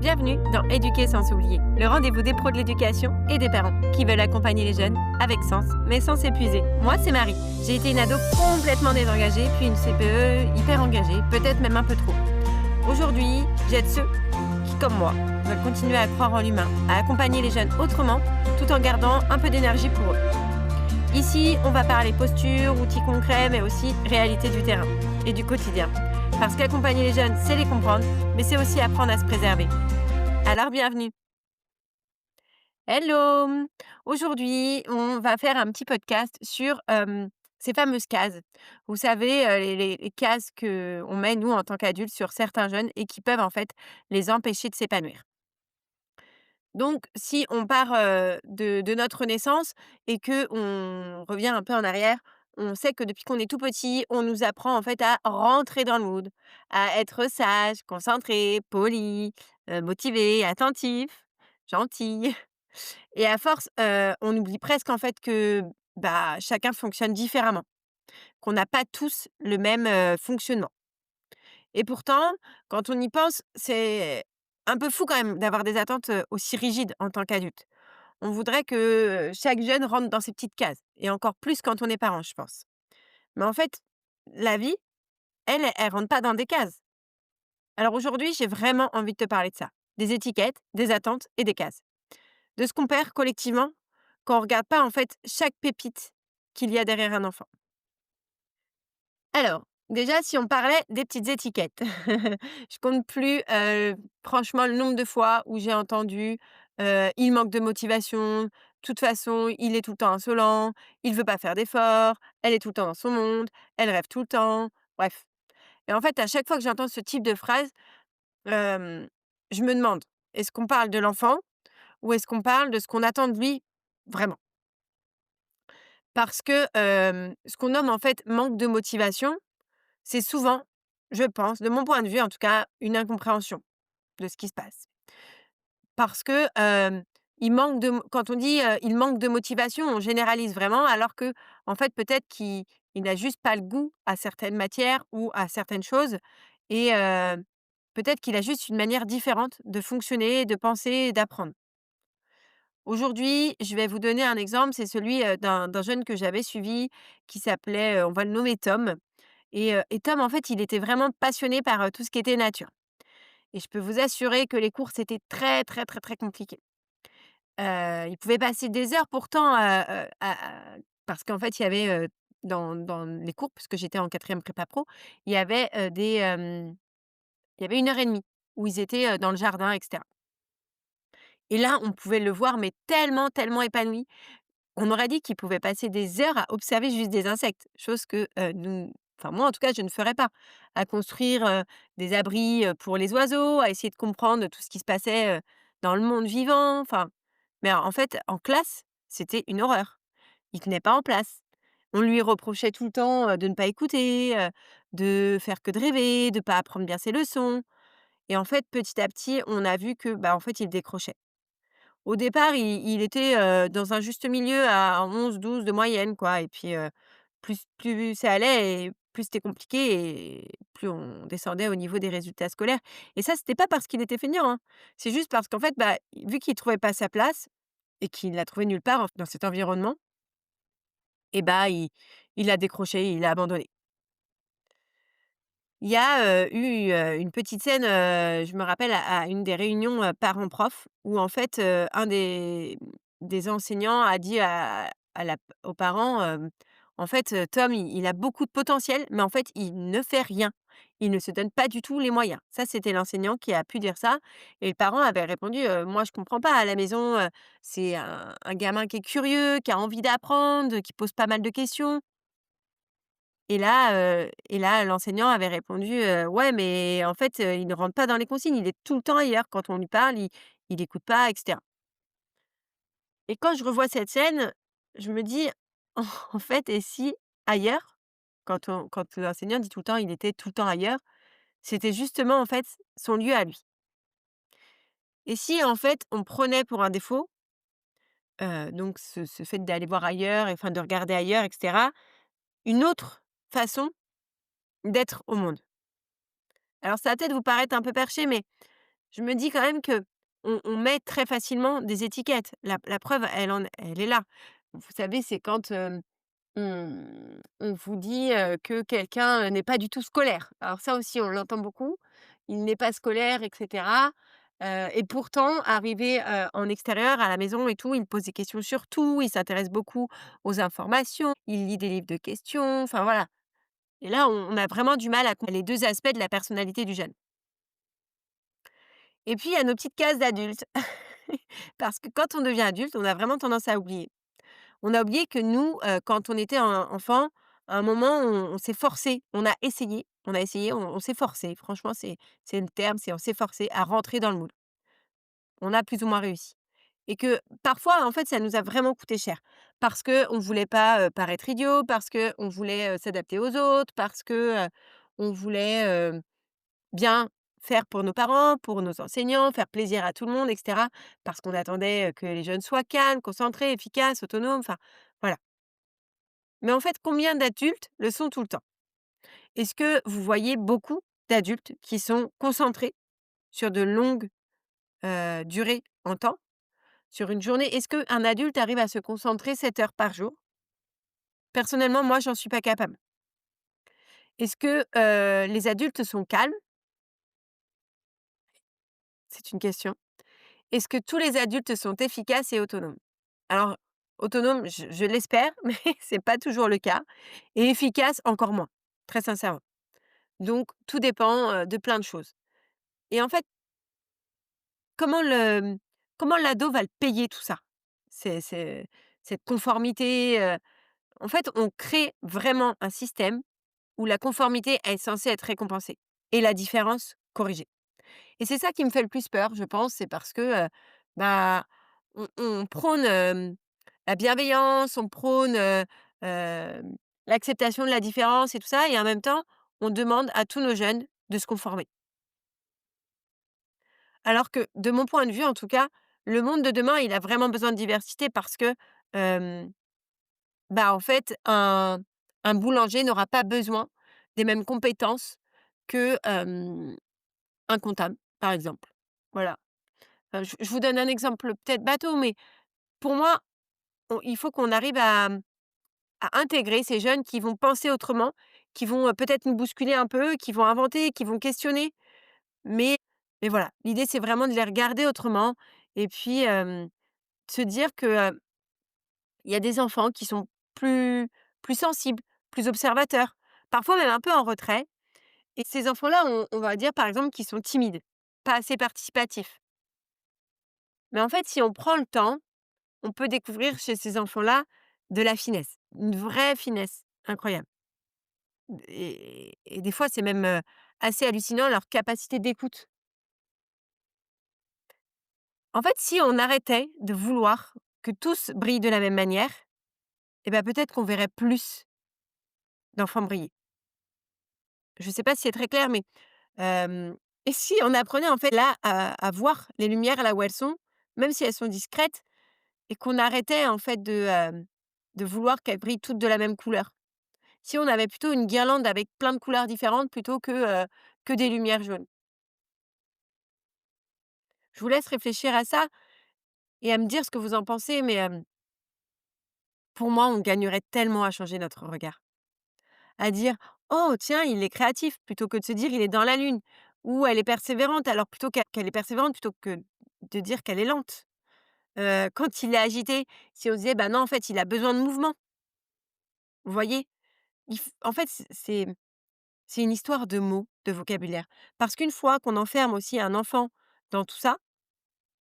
Bienvenue dans Éduquer sans s'oublier, le rendez-vous des pros de l'éducation et des parents qui veulent accompagner les jeunes avec sens, mais sans s'épuiser. Moi, c'est Marie. J'ai été une ado complètement désengagée, puis une CPE hyper engagée, peut-être même un peu trop. Aujourd'hui, j'aide ceux qui, comme moi, veulent continuer à croire en l'humain, à accompagner les jeunes autrement, tout en gardant un peu d'énergie pour eux. Ici, on va parler posture, outils concrets, mais aussi réalité du terrain et du quotidien. Parce qu'accompagner les jeunes, c'est les comprendre, mais c'est aussi apprendre à se préserver. Alors bienvenue. Hello! Aujourd'hui, on va faire un petit podcast sur, ces fameuses cases. Vous savez, les cases qu'on met nous en tant qu'adultes sur certains jeunes et qui peuvent en fait les empêcher de s'épanouir. Donc si on part, de notre naissance et qu'on revient un peu en arrière, on sait que depuis qu'on est tout petit, on nous apprend en fait à rentrer dans le mood, à être sage, concentré, poli, motivé, attentif, gentil. Et à force, on oublie presque en fait que, bah, chacun fonctionne différemment, qu'on n'a pas tous le même, fonctionnement. Et pourtant, quand on y pense, c'est un peu fou quand même d'avoir des attentes, aussi rigides en tant qu'adulte. On voudrait que, chaque jeune rentre dans ses petites cases et encore plus quand on est parent, je pense. Mais en fait, la vie, elle rentre pas dans des cases. Alors aujourd'hui, j'ai vraiment envie de te parler de ça, des étiquettes, des attentes et des cases. De ce qu'on perd collectivement quand on regarde pas en fait chaque pépite qu'il y a derrière un enfant. Alors, déjà si on parlait des petites étiquettes, je compte plus, franchement le nombre de fois où j'ai entendu, «Il manque de motivation», «De toute façon, il est tout le temps insolent», «Il veut pas faire d'efforts», «Elle est tout le temps dans son monde», «Elle rêve tout le temps», bref. Et en fait, à chaque fois que j'entends ce type de phrase, hem, je me demande: est-ce qu'on parle de l'enfant ou est-ce qu'on parle de ce qu'on attend de lui vraiment? Parce que, ce qu'on nomme en fait manque de motivation, c'est souvent, je pense, de mon point de vue en tout cas, une incompréhension de ce qui se passe. Parce que, il manque de mo quand on dit, «Il manque de motivation», on généralise vraiment alors que en fait peut-être qu'il n'a juste pas le goût à certaines matières ou à certaines choses et peut-être qu'il a juste une manière différente de fonctionner, de penser et d'apprendre. Aujourd'hui, je vais vous donner un exemple, c'est celui, d'un jeune que j'avais suivi qui s'appelait, on va le nommer Tom et Tom, en fait, il était vraiment passionné par, tout ce qui était nature et je peux vous assurer que les cours, c'était très, très, très, très compliqué. Il pouvait passer des heures pourtant, parce qu'en fait, il y avait, dans les cours, puisque j'étais en quatrième prépa pro, il y avait, il y avait 1 heure et demie où ils étaient, dans le jardin et cetera et là, on pouvait le voir mais tellement, tellement épanoui. On aurait dit qu'il pouvait passer des heures à observer juste des insectes, chose que, nous enfin moi en tout cas je ne ferais pas. À construire, des abris, pour les oiseaux, à essayer de comprendre tout ce qui se passait, dans le monde vivant, enfin mais en fait en classe, c'était une horreur. Il tenait pas en place. On lui reprochait tout le temps, de ne pas écouter, de faire que de rêver, de pas apprendre bien ses leçons et en fait petit à petit, on a vu que, bah, en fait il décrochait. Au départ, il était, dans un juste milieu à 11-12 de moyenne, quoi et puis, plus ça allait et plus c'était compliqué et plus on descendait au niveau des résultats scolaires et ça, c'était pas parce qu'il était feignant, hein. C'est juste parce qu'en fait, bah, vu qu'il trouvait pas sa place et qu'il l'a trouvée nulle part dans cet environnement et bah, il a décroché, il a abandonné. Il y a, eu, une petite scène, je me rappelle à une des réunions, parents-prof où en fait, un des enseignants a dit à la aux parents, «En fait, Tom, il a beaucoup de potentiel, mais en fait, il ne fait rien. Il ne se donne pas du tout les moyens». Ça, c'était l'enseignant qui a pu dire ça et le parent avait répondu, «Moi, je comprends pas. À la maison, c'est un gamin qui est curieux, qui a envie d'apprendre, qui pose pas mal de questions». Et là, l'enseignant avait répondu, «Ouais, mais en fait, il ne rentre pas dans les consignes, il est tout le temps ailleurs. Quand on lui parle, il écoute pas et cetera» et quand je revois cette scène, je me dis: «En fait, et si ailleurs?» Quand l'enseignant dit tout le temps: «Il était tout le temps ailleurs», c'était justement, en fait, son lieu à lui et si, en fait, on prenait pour un défaut, donc ce fait d'aller voir ailleurs et enfin de regarder ailleurs et cetera, une autre façon d'être au monde. Alors ça va peut-être vous paraître un peu perché, mais je me dis quand même qu'on met très facilement des étiquettes. La preuve, elle est là. Vous savez, c'est quand, on vous dit, que quelqu'un, n'est pas du tout scolaire. Alors ça aussi, on l'entend beaucoup. Il n'est pas scolaire et cetera, et pourtant arrivé, en extérieur, à la maison et tout, il pose des questions sur tout, il s'intéresse beaucoup aux informations, il lit des livres de questions, enfin voilà. Et là, on a vraiment du mal à les 2 aspects de la personnalité du jeune. Et puis, il y a nos petites cases d'adultes. Parce que quand on devient adulte, on a vraiment tendance à oublier. On a oublié que nous, quand on était enfant, à un moment, on s'est forcé, on a essayé, on s'est forcé. Franchement, c'est le terme, c'est on s'est forcé à rentrer dans le moule. On a plus ou moins réussi et que parfois, en fait, ça nous a vraiment coûté cher parce qu'on ne voulait pas, paraître idiot, parce qu'on voulait, s'adapter aux autres, parce que, on voulait, bien faire pour nos parents, pour nos enseignants, faire plaisir à tout le monde et cetera, parce qu'on attendait, que les jeunes soient calmes, concentrés, efficaces, autonomes, enfin, voilà. Mais en fait, combien d'adultes le sont tout le temps? Est-ce que vous voyez beaucoup d'adultes qui sont concentrés sur de longues, durées en temps, sur une journée? Est-ce qu'un adulte arrive à se concentrer 7 heures par jour? Personnellement, moi, j'en suis pas capable. Est-ce que, les adultes sont calmes? C'est une question. Est-ce que tous les adultes sont efficaces et autonomes? Alors, autonome, je l'espère, mais c'est pas toujours le cas et efficace, encore moins, très sincèrement. Donc tout dépend, de plein de choses et en fait, comment le comment l'ado va le payer tout ça? C'est cette conformité, en fait, on crée vraiment un système où la conformité est censée être récompensée et la différence corrigée. Et c'est ça qui me fait le plus peur, je pense, c'est parce que, bah, on prône, la bienveillance, on prône, l'acceptation de la différence et tout ça et en même temps, on demande à tous nos jeunes de se conformer. Alors que, de mon point de vue en tout cas, le monde de demain, il a vraiment besoin de diversité parce que, hem, bah, en fait, un boulanger n'aura pas besoin des mêmes compétences que, un comptable, par exemple. Voilà. Je vous donne un exemple peut-être bateau, mais pour moi, il faut qu'on arrive à intégrer ces jeunes qui vont penser autrement, qui vont, peut-être nous bousculer un peu, qui vont inventer, qui vont questionner. Mais voilà, l'idée, c'est vraiment de les regarder autrement et puis, se dire que, il y a des enfants qui sont plus sensibles, plus observateurs, parfois même un peu en retrait et ces enfants-là, on va dire, par exemple, qu'ils sont timides, pas assez participatifs. Mais en fait, si on prend le temps, on peut découvrir chez ces enfants-là de la finesse, une vraie finesse incroyable et des fois, c'est même, assez hallucinant leur capacité d'écoute. En fait, si on arrêtait de vouloir que tous brillent de la même manière, et ben peut-être qu'on verrait plus d'enfants briller. Je ne sais pas si c'est très clair, mais hem et si on apprenait en fait là à voir les lumières là où elles sont, même si elles sont discrètes et qu'on arrêtait en fait de vouloir qu'elles brillent toutes de la même couleur? Si on avait plutôt une guirlande avec plein de couleurs différentes plutôt que des lumières jaunes. Je vous laisse réfléchir à ça et à me dire ce que vous en pensez, mais pour moi, on gagnerait tellement à changer notre regard. À dire: «Oh tiens, il est créatif», plutôt que de se dire: «Il est dans la lune» ou «Elle est persévérante», alors plutôt qu'elle est persévérante plutôt que de dire qu'elle est lente. Quand il est agité, si on se disait: «Bah non, en fait, il a besoin de mouvement». Vous voyez? En fait, c'est une histoire de mots, de vocabulaire. Parce qu'une fois qu'on enferme aussi un enfant dans tout ça,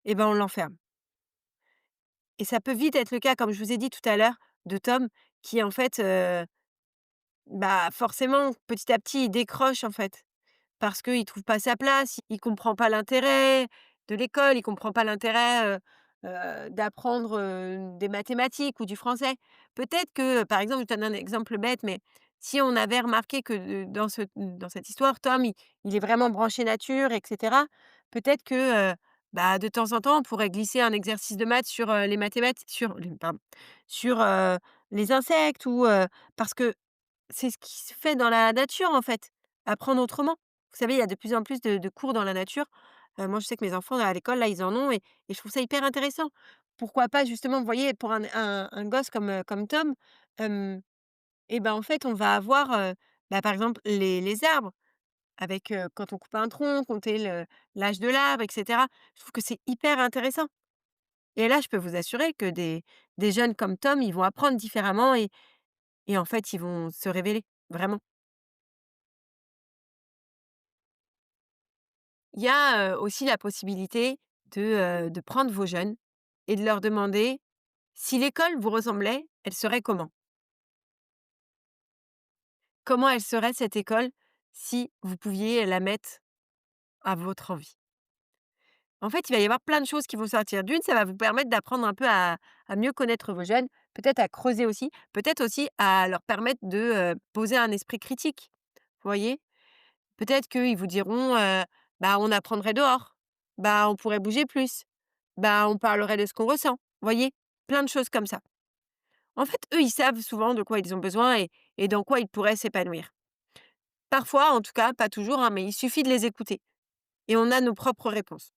et ben, on l'enferme et ça peut vite être le cas, comme je vous ai dit tout à l'heure, de Tom qui en fait, bah, forcément, petit à petit, il décroche en fait. Parce qu'il trouve pas sa place, il comprend pas l'intérêt de l'école, il comprend pas l'intérêt, d'apprendre, des mathématiques ou du français. Peut-être que, par exemple, je donne un exemple bête, mais si on avait remarqué que, dans cette histoire, Tom, il est vraiment branché nature et cetera, peut-être que, bah, de temps en temps, on pourrait glisser un exercice de maths sur, les mathématiques sur les pardon, sur, les insectes ou, parce que c'est ce qui se fait dans la nature, en fait. Apprendre autrement. Vous savez, il y a de plus en plus de cours dans la nature, Moi, je sais que mes enfants à l'école, là, ils en ont et je trouve ça hyper intéressant. Pourquoi pas justement, vous voyez, pour un gosse comme Tom, hem et ben, en fait, on va avoir, bah, par exemple, les arbres avec, quand on coupe un tronc, compter l'âge de l'arbre et cetera. Je trouve que c'est hyper intéressant et là, je peux vous assurer que des jeunes comme Tom, ils vont apprendre différemment et en fait, ils vont se révéler, vraiment. Il y a, aussi la possibilité de prendre vos jeunes et de leur demander: «Si l'école vous ressemblait, elle serait comment? Comment elle serait cette école si vous pouviez la mettre à votre envie?» En fait, il va y avoir plein de choses qui vont sortir. D'une, ça va vous permettre d'apprendre un peu à mieux connaître vos jeunes, peut-être à creuser aussi, peut-être aussi à leur permettre de, poser un esprit critique. Vous voyez? Peut-être qu'ils vous diront, «Bah, on apprendrait dehors. Bah, on pourrait bouger plus. Bah, on parlerait de ce qu'on ressent». Vous voyez? Plein de choses comme ça. En fait, eux, ils savent souvent de quoi ils ont besoin et dans quoi ils pourraient s'épanouir. Parfois, en tout cas, pas toujours, hein, mais il suffit de les écouter et on a nos propres réponses.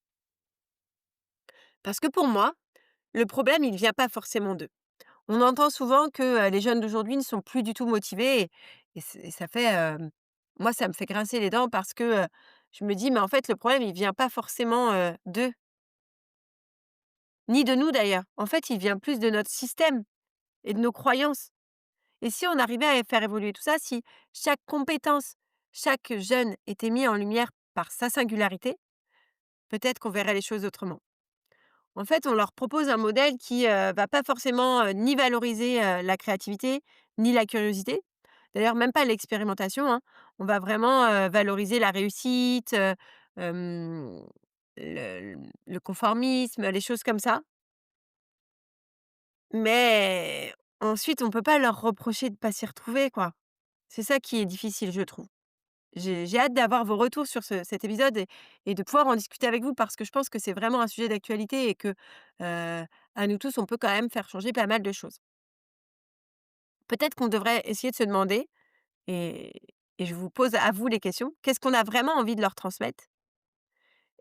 Parce que pour moi, le problème, il ne vient pas forcément d'eux. On entend souvent que, les jeunes d'aujourd'hui ne sont plus du tout motivés et ça fait, moi, ça me fait grincer les dents parce que, je me dis: «Mais en fait, le problème, il vient pas forcément, d'eux, ni de nous d'ailleurs. En fait, il vient plus de notre système et de nos croyances» et si on arrivait à faire évoluer tout ça, si chaque compétence, chaque jeune était mis en lumière par sa singularité, peut-être qu'on verrait les choses autrement. En fait, on leur propose un modèle qui, va pas forcément, ni valoriser, la créativité, ni la curiosité. D'ailleurs, même pas l'expérimentation, hein. On va vraiment, valoriser la réussite, hem, le conformisme, les choses comme ça. Mais ensuite, on peut pas leur reprocher de pas s'y retrouver, quoi. C'est ça qui est difficile, je trouve. J'ai hâte d'avoir vos retours sur cet épisode et de pouvoir en discuter avec vous parce que je pense que c'est vraiment un sujet d'actualité et que, à nous tous, on peut quand même faire changer pas mal de choses. Peut-être qu'on devrait essayer de se demander et je vous pose à vous les questions, qu'est-ce qu'on a vraiment envie de leur transmettre?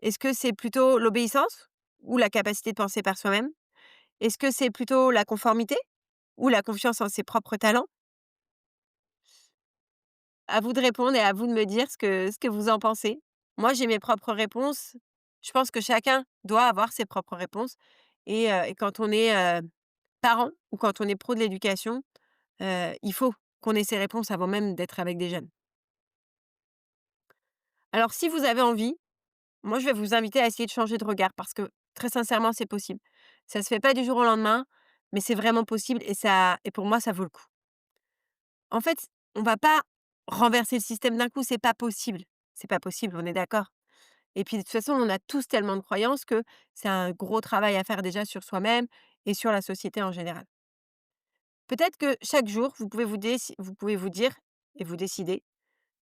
Est-ce que c'est plutôt l'obéissance ou la capacité de penser par soi-même? Est-ce que c'est plutôt la conformité ou la confiance en ses propres talents? À vous de répondre et à vous de me dire ce que vous en pensez. Moi, j'ai mes propres réponses. Je pense que chacun doit avoir ses propres réponses et quand on est, parent ou quand on est pro de l'éducation, il faut qu'on ait ces réponses avant même d'être avec des jeunes. Alors si vous avez envie, moi, je vais vous inviter à essayer de changer de regard parce que très sincèrement, c'est possible. Ça se fait pas du jour au lendemain, mais c'est vraiment possible et pour moi, ça vaut le coup. En fait, on va pas renverser le système d'un coup, c'est pas possible. C'est pas possible, on est d'accord? Et puis, de toute façon, on a tous tellement de croyances que c'est un gros travail à faire déjà sur soi-même et sur la société en général. Peut-être que chaque jour, vous pouvez vous dire et vous décider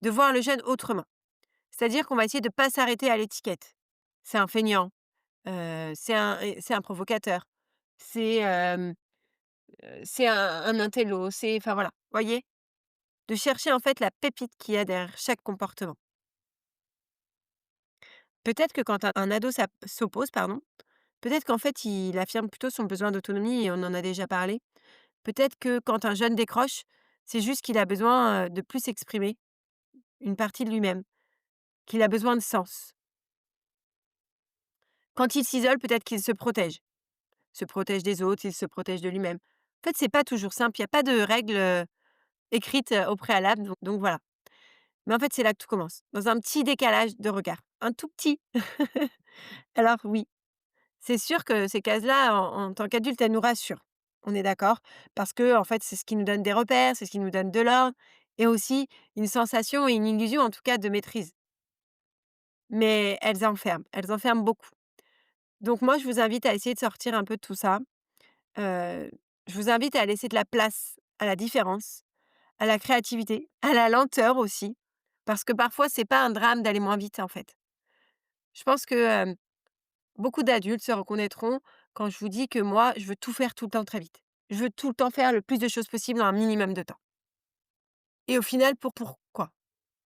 de voir le jeune autrement. C'est-à-dire qu'on va essayer de pas s'arrêter à l'étiquette. C'est un feignant, c'est un provocateur, c'est un intello, c'est enfin voilà, voyez? De chercher en fait la pépite qu'il y a derrière chaque comportement. Peut-être que quand un ado s'oppose, pardon, peut-être qu'en fait, il affirme plutôt son besoin d'autonomie et on en a déjà parlé. Peut-être que quand un jeune décroche, c'est juste qu'il a besoin, de plus exprimer une partie de lui-même, qu'il a besoin de sens. Quand il s'isole, peut-être qu'il se protège des autres, il se protège de lui-même. En fait, c'est pas toujours simple, il y a pas de règles, écrites, au préalable, donc voilà. Mais en fait, c'est là que tout commence, dans un petit décalage de regard, un tout petit. Alors oui, c'est sûr que ces cases-là, en tant qu'adulte, elles nous rassurent. On est d'accord? Parce que en fait, c'est ce qui nous donne des repères, c'est ce qui nous donne de l'ordre et aussi une sensation et une illusion, en tout cas, de maîtrise. Mais elles enferment beaucoup. Donc moi, je vous invite à essayer de sortir un peu de tout ça. Heu, je vous invite à laisser de la place à la différence, à la créativité, à la lenteur aussi, parce que parfois, c'est pas un drame d'aller moins vite, en fait. Je pense que, beaucoup d'adultes se reconnaîtront quand je vous dis que moi, je veux tout faire tout le temps très vite. Je veux tout le temps faire le plus de choses possible dans un minimum de temps. Et au final, pour quoi?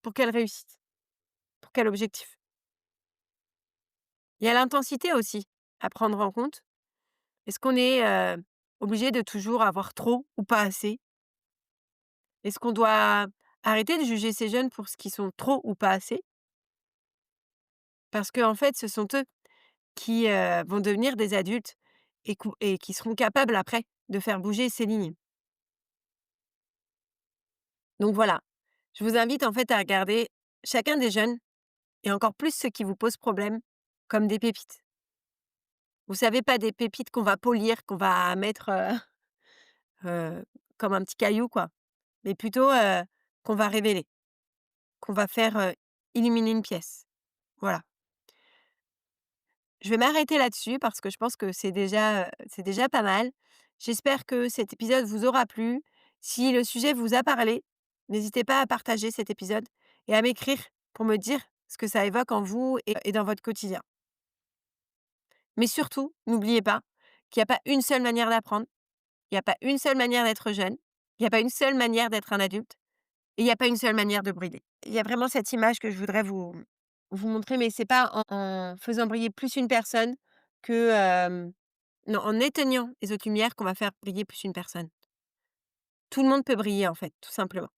Pour quelle réussite? Pour quel objectif? Il y a l'intensité aussi à prendre en compte. Est-ce qu'on est, obligé de toujours avoir trop ou pas assez? Est-ce qu'on doit arrêter de juger ces jeunes pour ce qu'ils sont trop ou pas assez? Parce qu'en fait, ce sont eux qui, vont devenir des adultes et qui seront capables après de faire bouger ces lignes. Donc voilà, je vous invite en fait à regarder chacun des jeunes et encore plus ceux qui vous posent problème comme des pépites. Vous savez, pas des pépites qu'on va polir, qu'on va mettre, comme un petit caillou quoi, mais plutôt, qu'on va révéler, qu'on va faire, illuminer une pièce. Voilà. Je vais m'arrêter là-dessus parce que je pense que c'est déjà pas mal. J'espère que cet épisode vous aura plu. Si le sujet vous a parlé, n'hésitez pas à partager cet épisode et à m'écrire pour me dire ce que ça évoque en vous et dans votre quotidien. Mais surtout, n'oubliez pas qu'il n'y a pas une seule manière d'apprendre, il n'y a pas une seule manière d'être jeune, il n'y a pas une seule manière d'être un adulte et il n'y a pas une seule manière de briller. Il y a vraiment cette image que je voudrais vous montrer, mais c'est pas en faisant briller plus une personne que, non, en éteignant les autres lumières qu'on va faire briller plus une personne. Tout le monde peut briller, en fait, tout simplement.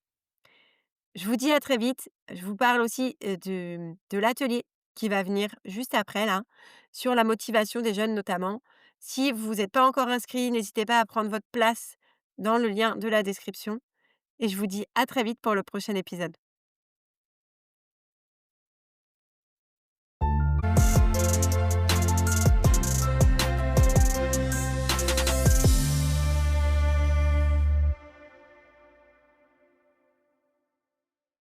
Je vous dis à très vite. Je vous parle aussi, de l'atelier qui va venir juste après là, sur la motivation des jeunes notamment. Si vous êtes pas encore inscrit, n'hésitez pas à prendre votre place dans le lien de la description et je vous dis à très vite pour le prochain épisode.